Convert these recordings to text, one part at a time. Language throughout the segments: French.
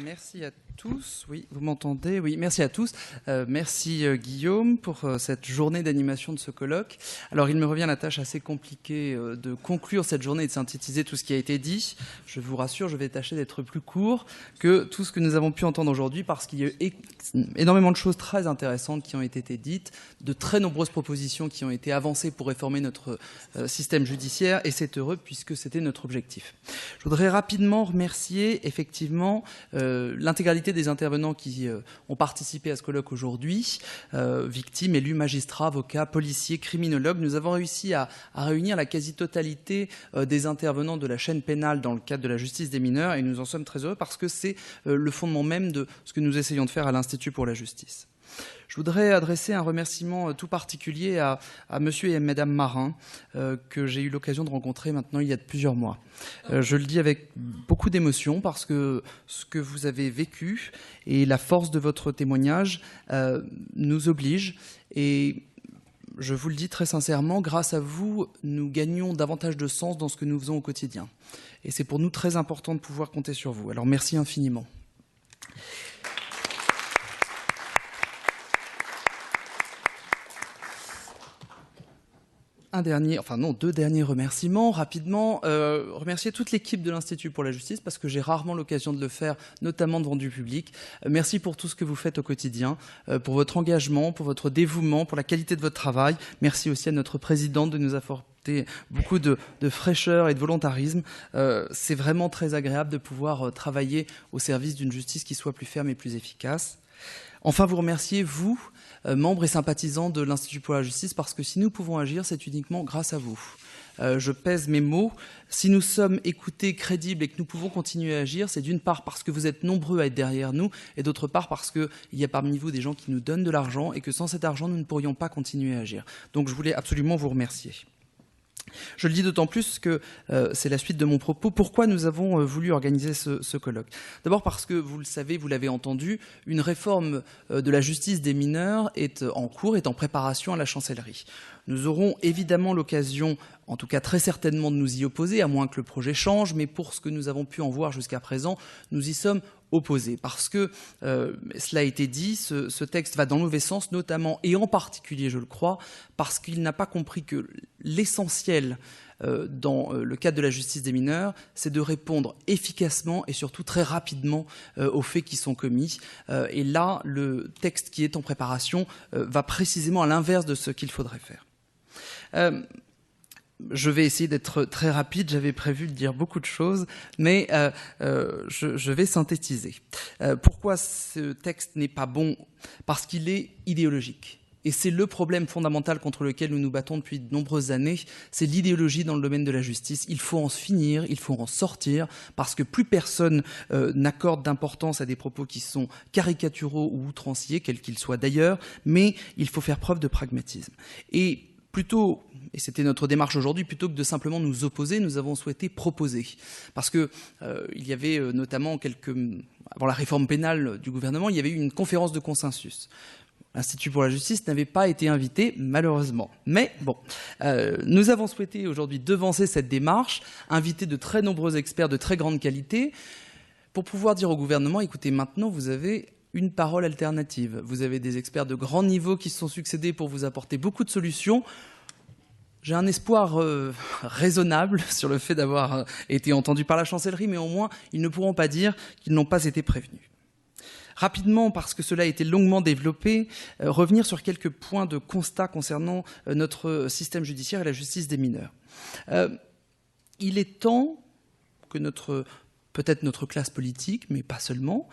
Merci à tous. Oui, vous m'entendez? Oui, merci à tous. Merci Guillaume pour cette journée d'animation de ce colloque. Alors, il me revient la tâche assez compliquée de conclure cette journée et de synthétiser tout ce qui a été dit. Je vous rassure, je vais tâcher d'être plus court que tout ce que nous avons pu entendre aujourd'hui parce qu'il y a eu énormément de choses très intéressantes qui ont été dites, de très nombreuses propositions qui ont été avancées pour réformer notre système judiciaire et c'est heureux puisque c'était notre objectif. Je voudrais rapidement remercier effectivement l'intégralité des intervenants qui ont participé à ce colloque aujourd'hui, victimes, élus, magistrats, avocats, policiers, criminologues. Nous avons réussi à réunir la quasi-totalité des intervenants de la chaîne pénale dans le cadre de la justice des mineurs et nous en sommes très heureux parce que c'est le fondement même de ce que nous essayons de faire à l'Institut pour la justice. Je voudrais adresser un remerciement tout particulier à monsieur et madame Marin, que j'ai eu l'occasion de rencontrer maintenant il y a plusieurs mois. Je le dis avec beaucoup d'émotion parce que ce que vous avez vécu et la force de votre témoignage nous oblige et je vous le dis très sincèrement, grâce à vous, nous gagnons davantage de sens dans ce que nous faisons au quotidien. Et c'est pour nous très important de pouvoir compter sur vous. Alors merci infiniment. Deux derniers remerciements, rapidement. Remercier toute l'équipe de l'Institut pour la justice, parce que j'ai rarement l'occasion de le faire, notamment devant du public. Merci pour tout ce que vous faites au quotidien, pour votre engagement, pour votre dévouement, pour la qualité de votre travail. Merci aussi à notre présidente de nous apporter beaucoup de fraîcheur et de volontarisme. C'est vraiment très agréable de pouvoir travailler au service d'une justice qui soit plus ferme et plus efficace. Enfin, vous remerciez, vous, membres et sympathisants de l'Institut pour la justice, parce que si nous pouvons agir, c'est uniquement grâce à vous. Je pèse mes mots. Si nous sommes écoutés, crédibles et que nous pouvons continuer à agir, c'est d'une part parce que vous êtes nombreux à être derrière nous et d'autre part parce qu'il y a parmi vous des gens qui nous donnent de l'argent et que sans cet argent, nous ne pourrions pas continuer à agir. Donc je voulais absolument vous remercier. Je le dis d'autant plus que c'est la suite de mon propos. Pourquoi nous avons voulu organiser ce colloque? D'abord parce que, vous le savez, vous l'avez entendu, une réforme de la justice des mineurs est en cours, est en préparation à la chancellerie. Nous aurons évidemment l'occasion, en tout cas très certainement, de nous y opposer, à moins que le projet change, mais pour ce que nous avons pu en voir jusqu'à présent, nous y sommes opposés. Parce que, cela a été dit, ce texte va dans le mauvais sens, notamment et en particulier, je le crois, parce qu'il n'a pas compris que l'essentiel dans le cadre de la justice des mineurs, c'est de répondre efficacement et surtout très rapidement aux faits qui sont commis. Et là, le texte qui est en préparation va précisément à l'inverse de ce qu'il faudrait faire. Je vais essayer d'être très rapide, j'avais prévu de dire beaucoup de choses, mais je vais synthétiser. Pourquoi ce texte n'est pas bon? Parce qu'il est idéologique. Et c'est le problème fondamental contre lequel nous nous battons depuis de nombreuses années, c'est l'idéologie dans le domaine de la justice. Il faut en finir, il faut en sortir, parce que plus personne n'accorde d'importance à des propos qui sont caricaturaux ou outranciers, quels qu'ils soient d'ailleurs, mais il faut faire preuve de pragmatisme. Et plutôt, et c'était notre démarche aujourd'hui, plutôt que de simplement nous opposer, nous avons souhaité proposer. Parce que il y avait notamment avant la réforme pénale du gouvernement, il y avait eu une conférence de consensus. L'Institut pour la justice n'avait pas été invité, malheureusement. Mais bon, nous avons souhaité aujourd'hui devancer cette démarche, inviter de très nombreux experts de très grande qualité, pour pouvoir dire au gouvernement, écoutez, maintenant vous avez une parole alternative. Vous avez des experts de grand niveau qui se sont succédés pour vous apporter beaucoup de solutions. J'ai un espoir raisonnable sur le fait d'avoir été entendu par la chancellerie, mais au moins, ils ne pourront pas dire qu'ils n'ont pas été prévenus. Rapidement, parce que cela a été longuement développé, revenir sur quelques points de constat concernant notre système judiciaire et la justice des mineurs. Il est temps que peut-être notre classe politique, mais pas seulement,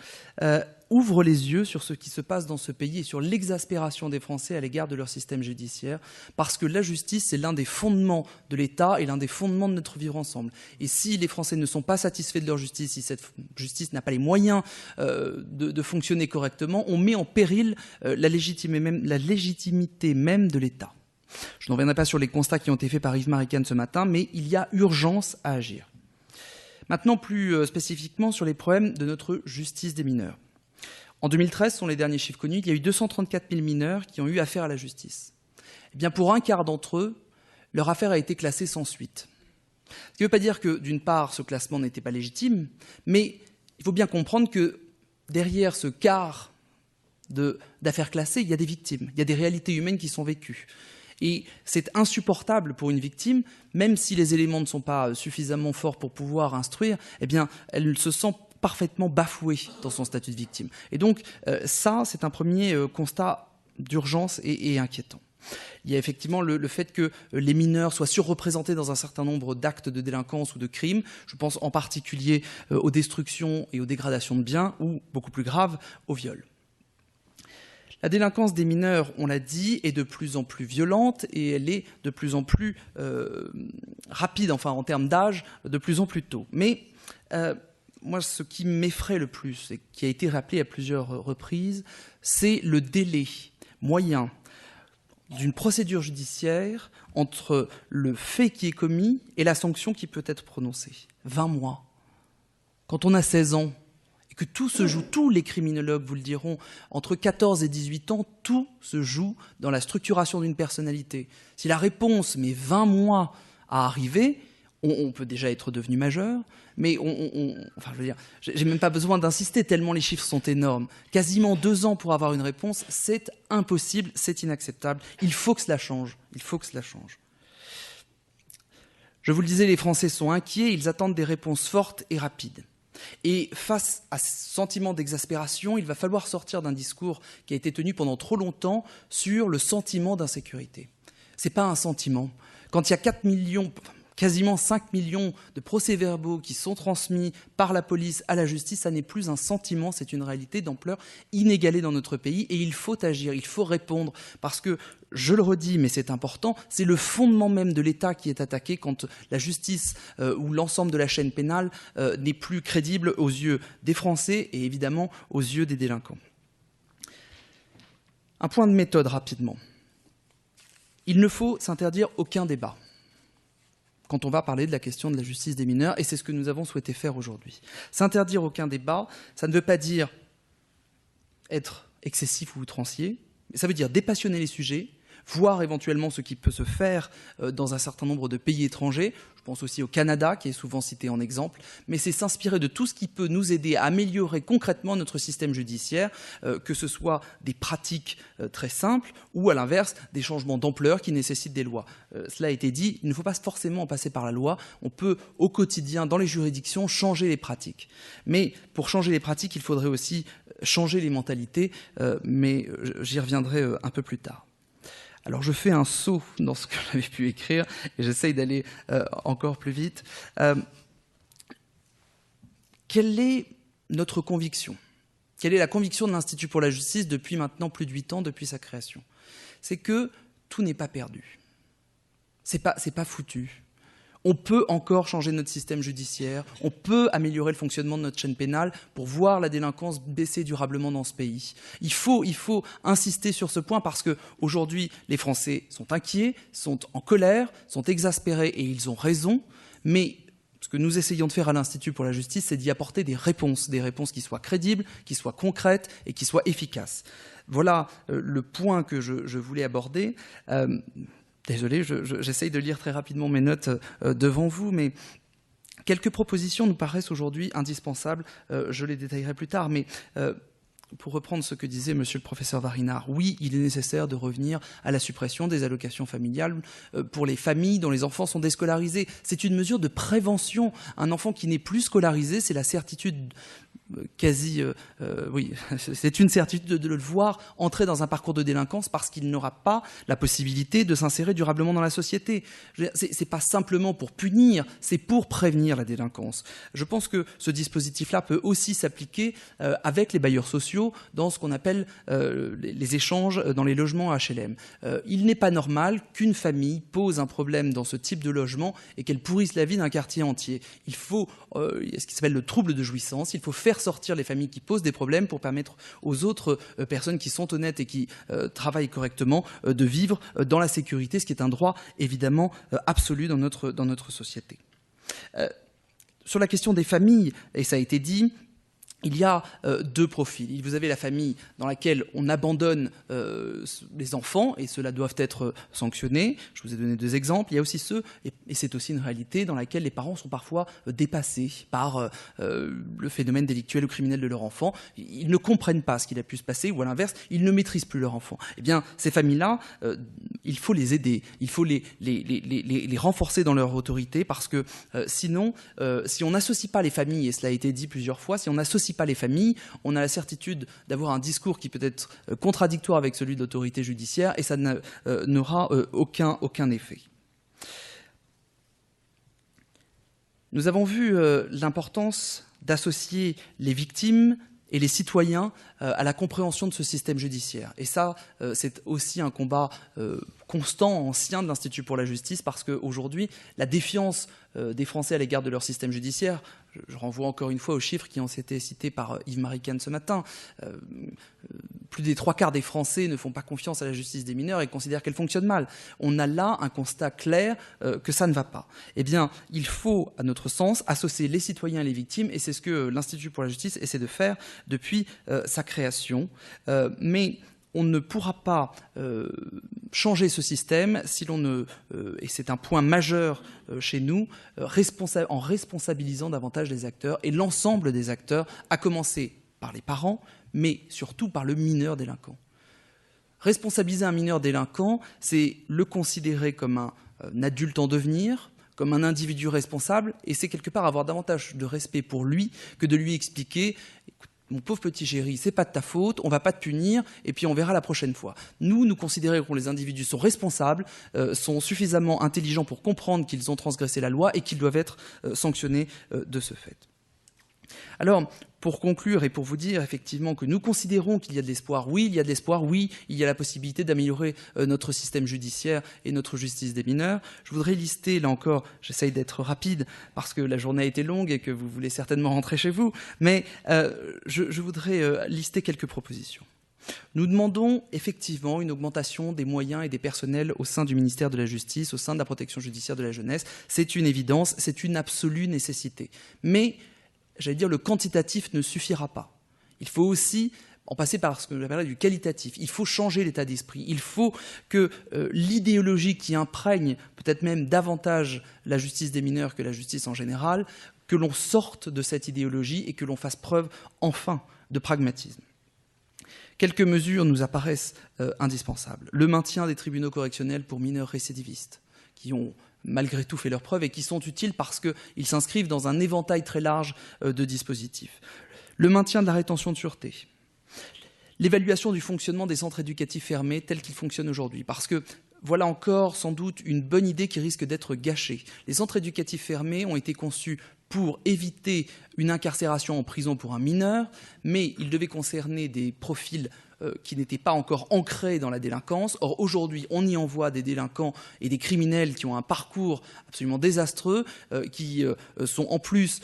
ouvre les yeux sur ce qui se passe dans ce pays et sur l'exaspération des Français à l'égard de leur système judiciaire, parce que la justice, c'est l'un des fondements de l'État et l'un des fondements de notre vivre ensemble. Et si les Français ne sont pas satisfaits de leur justice, si cette justice n'a pas les moyens de fonctionner correctement, on met en péril la légitimité même de l'État. Je ne reviendrai pas sur les constats qui ont été faits par Yves Marican ce matin, mais il y a urgence à agir. Maintenant, plus spécifiquement sur les problèmes de notre justice des mineurs. En 2013, ce sont les derniers chiffres connus, il y a eu 234 000 mineurs qui ont eu affaire à la justice. Eh bien, pour un quart d'entre eux, leur affaire a été classée sans suite. Ce qui ne veut pas dire que, d'une part, ce classement n'était pas légitime, mais il faut bien comprendre que derrière ce quart d'affaires classées, il y a des victimes, il y a des réalités humaines qui sont vécues. Et c'est insupportable pour une victime, même si les éléments ne sont pas suffisamment forts pour pouvoir instruire, eh bien, elle se sent parfaitement bafouée dans son statut de victime. Et donc, ça, c'est un premier constat d'urgence et inquiétant. Il y a effectivement le fait que les mineurs soient surreprésentés dans un certain nombre d'actes de délinquance ou de crimes. Je pense en particulier aux destructions et aux dégradations de biens, ou, beaucoup plus grave, aux viols. La délinquance des mineurs, on l'a dit, est de plus en plus violente et elle est de plus en plus rapide, enfin en termes d'âge, de plus en plus tôt. Mais moi, ce qui m'effraie le plus, et qui a été rappelé à plusieurs reprises, c'est le délai moyen d'une procédure judiciaire entre le fait qui est commis et la sanction qui peut être prononcée. 20 mois. Quand on a 16 ans, et que tout se joue, tous les criminologues vous le diront, entre 14 et 18 ans, tout se joue dans la structuration d'une personnalité. Si la réponse met 20 mois à arriver, on peut déjà être devenu majeur, mais enfin, je veux dire, j'ai même pas besoin d'insister tellement les chiffres sont énormes. Quasiment 2 ans pour avoir une réponse, c'est impossible, c'est inacceptable. Il faut que cela change. Il faut que cela change. Je vous le disais, les Français sont inquiets, ils attendent des réponses fortes et rapides. Et face à ce sentiment d'exaspération, il va falloir sortir d'un discours qui a été tenu pendant trop longtemps sur le sentiment d'insécurité. Ce n'est pas un sentiment. Quand il y a 4 millions... quasiment 5 millions de procès-verbaux qui sont transmis par la police à la justice, ça n'est plus un sentiment, c'est une réalité d'ampleur inégalée dans notre pays et il faut agir, il faut répondre parce que, je le redis, mais c'est important, c'est le fondement même de l'État qui est attaqué quand la justice ou l'ensemble de la chaîne pénale n'est plus crédible aux yeux des Français et évidemment aux yeux des délinquants. Un point de méthode rapidement. Il ne faut s'interdire aucun débat quand on va parler de la question de la justice des mineurs, et c'est ce que nous avons souhaité faire aujourd'hui. S'interdire aucun débat, ça ne veut pas dire être excessif ou outrancier, mais ça veut dire dépassionner les sujets, voir éventuellement ce qui peut se faire dans un certain nombre de pays étrangers. Je pense aussi au Canada, qui est souvent cité en exemple, mais c'est s'inspirer de tout ce qui peut nous aider à améliorer concrètement notre système judiciaire, que ce soit des pratiques très simples ou, à l'inverse, des changements d'ampleur qui nécessitent des lois. Cela a été dit, il ne faut pas forcément en passer par la loi. On peut, au quotidien, dans les juridictions, changer les pratiques. Mais pour changer les pratiques, il faudrait aussi changer les mentalités, mais j'y reviendrai un peu plus tard. Alors je fais un saut dans ce que j'avais pu écrire et j'essaye d'aller encore plus vite. Quelle est notre conviction ? Quelle est la conviction de l'Institut pour la justice depuis maintenant plus de 8 ans, depuis sa création ? C'est que tout n'est pas perdu. C'est pas foutu. On peut encore changer notre système judiciaire, on peut améliorer le fonctionnement de notre chaîne pénale pour voir la délinquance baisser durablement dans ce pays. Il faut insister sur ce point parce qu'aujourd'hui, les Français sont inquiets, sont en colère, sont exaspérés et ils ont raison, mais ce que nous essayons de faire à l'Institut pour la justice, c'est d'y apporter des réponses qui soient crédibles, qui soient concrètes et qui soient efficaces. Voilà le point que je voulais aborder. Désolé, j'essaye de lire très rapidement mes notes devant vous, mais quelques propositions nous paraissent aujourd'hui indispensables. Je les détaillerai plus tard, mais pour reprendre ce que disait monsieur le professeur Varinard, oui, il est nécessaire de revenir à la suppression des allocations familiales pour les familles dont les enfants sont déscolarisés. C'est une mesure de prévention. Un enfant qui n'est plus scolarisé, c'est la certitude oui, c'est une certitude de le voir entrer dans un parcours de délinquance parce qu'il n'aura pas la possibilité de s'insérer durablement dans la société. C'est pas simplement pour punir, c'est pour prévenir la délinquance. Je pense que ce dispositif-là peut aussi s'appliquer avec les bailleurs sociaux dans ce qu'on appelle les échanges dans les logements HLM. Il n'est pas normal qu'une famille pose un problème dans ce type de logement et qu'elle pourrisse la vie d'un quartier entier. Il faut ce qui s'appelle le trouble de jouissance, il faut faire sortir les familles qui posent des problèmes pour permettre aux autres personnes qui sont honnêtes et qui travaillent correctement de vivre dans la sécurité, ce qui est un droit évidemment absolu dans notre société. Sur la question des familles, et ça a été dit, il y a deux profils. Vous avez la famille dans laquelle on abandonne les enfants, et ceux-là doivent être sanctionnés. Je vous ai donné deux exemples. Il y a aussi ceux, et c'est aussi une réalité, dans laquelle les parents sont parfois dépassés par le phénomène délictuel ou criminel de leur enfant. Ils ne comprennent pas ce qu'il a pu se passer, ou à l'inverse, ils ne maîtrisent plus leur enfant. Eh bien, ces familles-là, il faut les aider, il faut les renforcer dans leur autorité, parce que sinon, si on n'associe pas les familles, et cela a été dit plusieurs fois, si on n'associe pas les familles, on a la certitude d'avoir un discours qui peut être contradictoire avec celui de l'autorité judiciaire, et ça n'aura aucun effet. Nous avons vu l'importance d'associer les victimes et les citoyens à la compréhension de ce système judiciaire. Et ça, c'est aussi un combat constant, ancien de l'Institut pour la justice, parce qu'aujourd'hui, la défiance des Français à l'égard de leur système judiciaire, je renvoie encore une fois aux chiffres qui ont été cités par Yves-Marie Kahn ce matin, plus des 3/4 des Français ne font pas confiance à la justice des mineurs et considèrent qu'elle fonctionne mal. On a là un constat clair que ça ne va pas. Eh bien, il faut, à notre sens, associer les citoyens et les victimes, et c'est ce que l'Institut pour la justice essaie de faire depuis sa création. Mais on ne pourra pas changer ce système si l'on ne, et c'est un point majeur chez nous, en responsabilisant davantage les acteurs, et l'ensemble des acteurs, à commencer par les parents, mais surtout par le mineur délinquant. Responsabiliser un mineur délinquant, c'est le considérer comme un adulte en devenir, comme un individu responsable, et c'est quelque part avoir davantage de respect pour lui que de lui expliquer « Mon pauvre petit chéri, c'est pas de ta faute, on va pas te punir, et puis on verra la prochaine fois. » Nous considérons que les individus sont responsables, sont suffisamment intelligents pour comprendre qu'ils ont transgressé la loi et qu'ils doivent être sanctionnés de ce fait. Alors, pour conclure et pour vous dire effectivement que nous considérons qu'il y a de l'espoir, oui, il y a de l'espoir, oui, il y a la possibilité d'améliorer notre système judiciaire et notre justice des mineurs, je voudrais lister, là encore, j'essaye d'être rapide parce que la journée a été longue et que vous voulez certainement rentrer chez vous, mais je voudrais lister quelques propositions. Nous demandons effectivement une augmentation des moyens et des personnels au sein du ministère de la Justice, au sein de la protection judiciaire de la jeunesse. C'est une évidence, c'est une absolue nécessité. Mais j'allais dire, le quantitatif ne suffira pas. Il faut aussi en passer par ce que j'appellerais du qualitatif. Il faut changer l'état d'esprit. Il faut que l'idéologie qui imprègne peut-être même davantage la justice des mineurs que la justice en général, que l'on sorte de cette idéologie et que l'on fasse preuve enfin de pragmatisme. Quelques mesures nous apparaissent indispensables. Le maintien des tribunaux correctionnels pour mineurs récidivistes, qui ont malgré tout fait leurs preuves et qui sont utiles parce qu'ils s'inscrivent dans un éventail très large de dispositifs. Le maintien de la rétention de sûreté. L'évaluation du fonctionnement des centres éducatifs fermés tels qu'ils fonctionnent aujourd'hui. Parce que voilà encore sans doute une bonne idée qui risque d'être gâchée. Les centres éducatifs fermés ont été conçus pour éviter une incarcération en prison pour un mineur, mais ils devaient concerner des profils qui n'étaient pas encore ancrés dans la délinquance. Or, aujourd'hui, on y envoie des délinquants et des criminels qui ont un parcours absolument désastreux, qui sont en plus,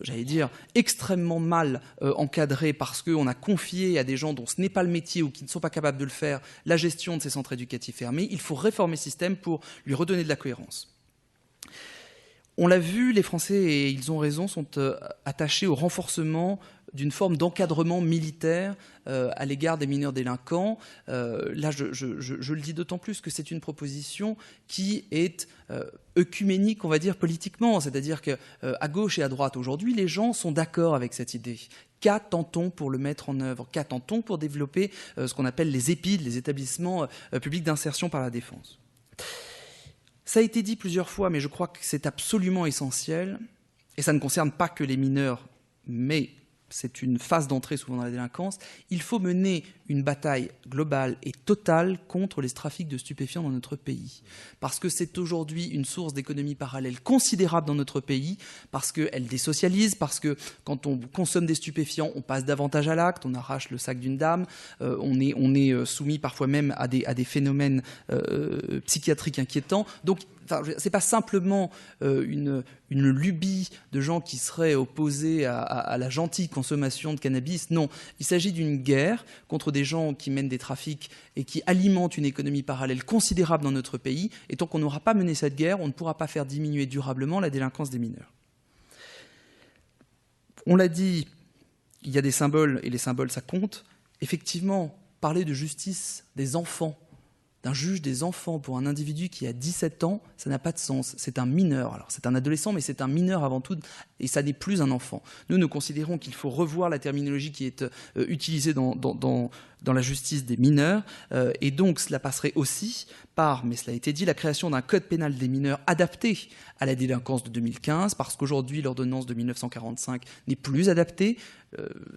j'allais dire, extrêmement mal encadrés parce qu'on a confié à des gens dont ce n'est pas le métier ou qui ne sont pas capables de le faire la gestion de ces centres éducatifs fermés. Il faut réformer ce système pour lui redonner de la cohérence. On l'a vu, les Français, et ils ont raison, sont attachés au renforcement d'une forme d'encadrement militaire à l'égard des mineurs délinquants. Là, je le dis d'autant plus que c'est une proposition qui est œcuménique, on va dire, politiquement. C'est-à-dire qu'à gauche et à droite, aujourd'hui, les gens sont d'accord avec cette idée. Qu'attend-on pour le mettre en œuvre? Qu'attend-on pour développer ce qu'on appelle les EPID, les établissements publics d'insertion par la défense? Ça a été dit plusieurs fois, mais je crois que c'est absolument essentiel, et ça ne concerne pas que les mineurs, mais c'est une phase d'entrée souvent dans la délinquance. Il faut mener une bataille globale et totale contre les trafics de stupéfiants dans notre pays. Parce que c'est aujourd'hui une source d'économie parallèle considérable dans notre pays, parce qu'elle désocialise, parce que quand on consomme des stupéfiants, on passe davantage à l'acte, on arrache le sac d'une dame, on est soumis parfois même à des phénomènes psychiatriques inquiétants. Donc, ce n'est pas simplement une lubie de gens qui seraient opposés à la gentille consommation de cannabis. Non, il s'agit d'une guerre contre des gens qui mènent des trafics et qui alimentent une économie parallèle considérable dans notre pays. Et tant qu'on n'aura pas mené cette guerre, on ne pourra pas faire diminuer durablement la délinquance des mineurs. On l'a dit, il y a des symboles, et les symboles, ça compte. Effectivement, parler de justice des enfants, d'un juge des enfants pour un individu qui a 17 ans, ça n'a pas de sens. C'est un mineur. Alors, c'est un adolescent, mais c'est un mineur avant tout, et ça n'est plus un enfant. Nous considérons qu'il faut revoir la terminologie qui est utilisée dans la justice des mineurs, et donc cela passerait aussi par, mais cela a été dit, la création d'un code pénal des mineurs adapté à la délinquance de 2015, parce qu'aujourd'hui, l'ordonnance de 1945 n'est plus adaptée.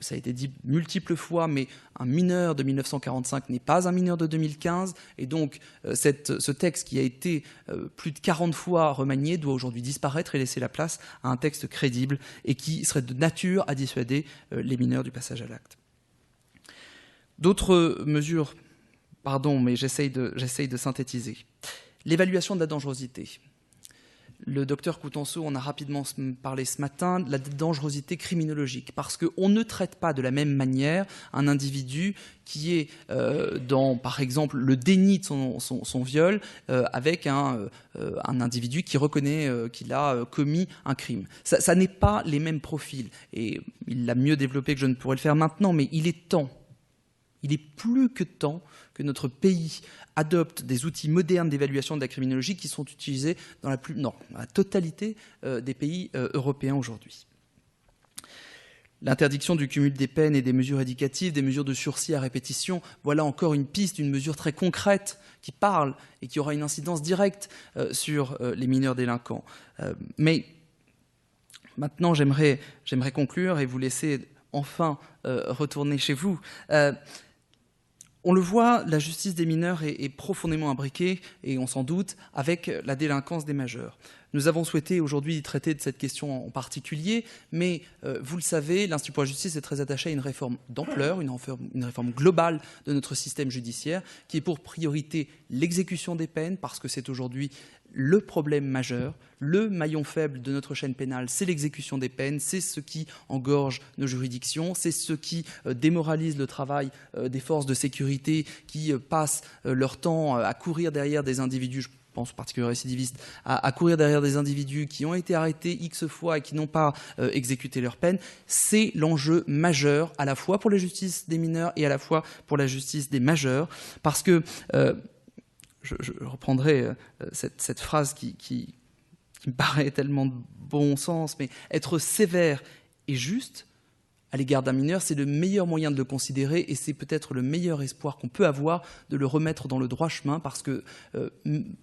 Ça a été dit multiples fois, mais un mineur de 1945 n'est pas un mineur de 2015, et donc ce texte qui a été plus de 40 fois remanié doit aujourd'hui disparaître et laisser la place à un texte crédible et qui serait de nature à dissuader les mineurs du passage à l'acte. D'autres mesures, pardon, mais j'essaye de synthétiser. L'évaluation de la dangerosité. Le docteur Coutenceau en a rapidement parlé ce matin, de la dangerosité criminologique, parce qu'on ne traite pas de la même manière un individu qui est dans, par exemple, le déni de son viol avec un individu qui reconnaît qu'il a commis un crime. Ça n'est pas les mêmes profils. Et il l'a mieux développé que je ne pourrais le faire maintenant, mais il est temps. Il est plus que temps que notre pays adopte des outils modernes d'évaluation de la criminologie qui sont utilisés dans la totalité des pays européens aujourd'hui. L'interdiction du cumul des peines et des mesures éducatives, des mesures de sursis à répétition, voilà encore une piste, une mesure très concrète qui parle et qui aura une incidence directe sur les mineurs délinquants. Mais maintenant, j'aimerais conclure et vous laisser enfin retourner chez vous. On le voit, la justice des mineurs est profondément imbriquée, et on s'en doute, avec la délinquance des majeurs. Nous avons souhaité aujourd'hui traiter de cette question en particulier, mais vous le savez, l'Institut pour la justice est très attaché à une réforme d'ampleur, une réforme globale de notre système judiciaire, qui est pour priorité l'exécution des peines, parce que c'est aujourd'hui le problème majeur, le maillon faible de notre chaîne pénale, c'est l'exécution des peines, c'est ce qui engorge nos juridictions, c'est ce qui démoralise le travail des forces de sécurité qui passent leur temps à courir derrière des individus, je pense en particulier aux récidivistes, à courir derrière des individus qui ont été arrêtés X fois et qui n'ont pas exécuté leur peine. C'est l'enjeu majeur à la fois pour la justice des mineurs et à la fois pour la justice des majeurs, parce que je reprendrai cette phrase qui me paraît tellement de bon sens, mais être sévère et juste à l'égard d'un mineur, c'est le meilleur moyen de le considérer et c'est peut-être le meilleur espoir qu'on peut avoir de le remettre dans le droit chemin, parce que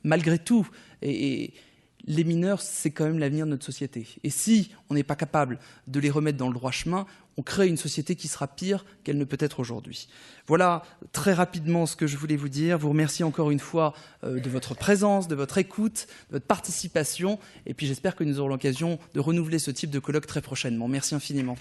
malgré tout, les mineurs, c'est quand même l'avenir de notre société. Et si on n'est pas capable de les remettre dans le droit chemin, on crée une société qui sera pire qu'elle ne peut être aujourd'hui. Voilà très rapidement ce que je voulais vous dire. Vous remercie encore une fois de votre présence, de votre écoute, de votre participation. Et puis j'espère que nous aurons l'occasion de renouveler ce type de colloque très prochainement. Merci infiniment.